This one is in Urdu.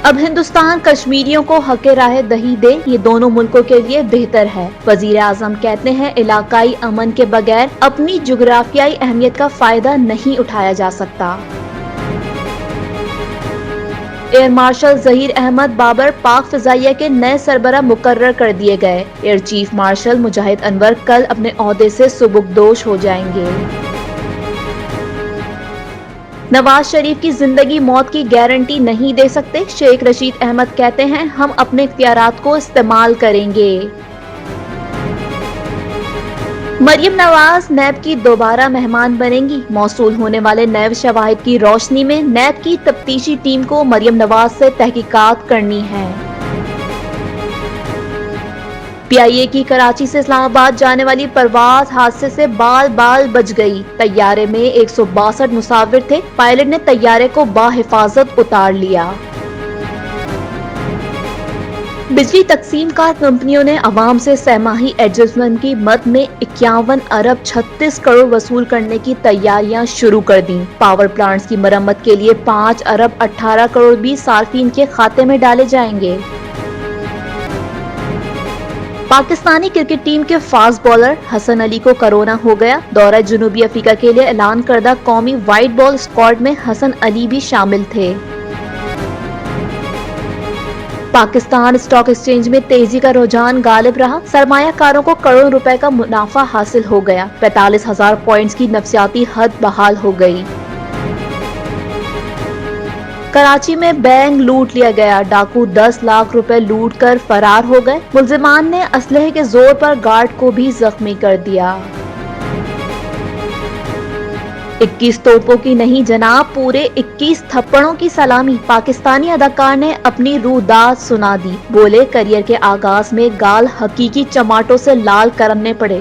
اب ہندوستان کشمیریوں کو حق راہ دہی دے، یہ دونوں ملکوں کے لیے بہتر ہے۔ وزیر اعظم کہتے ہیں علاقائی امن کے بغیر اپنی جغرافیائی اہمیت کا فائدہ نہیں اٹھایا جا سکتا۔ ایئر مارشل ظہیر احمد بابر پاک فضائیہ کے نئے سربراہ مقرر کر دیے گئے۔ ایئر چیف مارشل مجاہد انور کل اپنے عہدے سے سبکدوش ہو جائیں گے۔ نواز شریف کی زندگی موت کی گارنٹی نہیں دے سکتے، شیخ رشید احمد کہتے ہیں ہم اپنے اختیارات کو استعمال کریں گے۔ مریم نواز نیب کی دوبارہ مہمان بنیں گی، موصول ہونے والے نیب شواہد کی روشنی میں نیب کی تفتیشی ٹیم کو مریم نواز سے تحقیقات کرنی ہے۔ پی آئی اے کی کراچی سے اسلام آباد جانے والی پرواز حادثے سے بال بال بچ گئی، طیارے میں 162 مسافر تھے، پائلٹ نے طیارے کو بحفاظت اتار لیا۔ بجلی تقسیم کار کمپنیوں نے عوام سے سہ ماہی ایڈجسٹمنٹ کی مد میں 51 ارب 36 کروڑ وصول کرنے کی تیاریاں شروع کر دیں۔ پاور پلانٹس کی مرمت کے لیے 5 ارب 18 کروڑ بھی صارفین کے کھاتے میں ڈالے جائیں گے۔ پاکستانی کرکٹ ٹیم کے فاسٹ بالر حسن علی کو کرونا ہو گیا، دورہ جنوبی افریقہ کے لیے اعلان کردہ قومی وائٹ بال اسکواڈ میں حسن علی بھی شامل تھے۔ پاکستان اسٹاک ایکسچینج میں تیزی کا رجحان غالب رہا، سرمایہ کاروں کو کروڑوں روپے کا منافع حاصل ہو گیا، 45,000 پوائنٹس کی نفسیاتی حد بحال ہو گئی۔ کراچی میں بینک لوٹ لیا گیا، ڈاکو 10 لاکھ روپے لوٹ کر فرار ہو گئے، ملزمان نے اسلحے کے زور پر گارڈ کو بھی زخمی کر دیا۔ 21 توپوں کی نہیں جناب، پورے 21 تھپڑوں کی سلامی، پاکستانی اداکار نے اپنی روداد سنا دی، بولے کیریئر کے آغاز میں گال حقیقی چماٹوں سے لال کرنے پڑے۔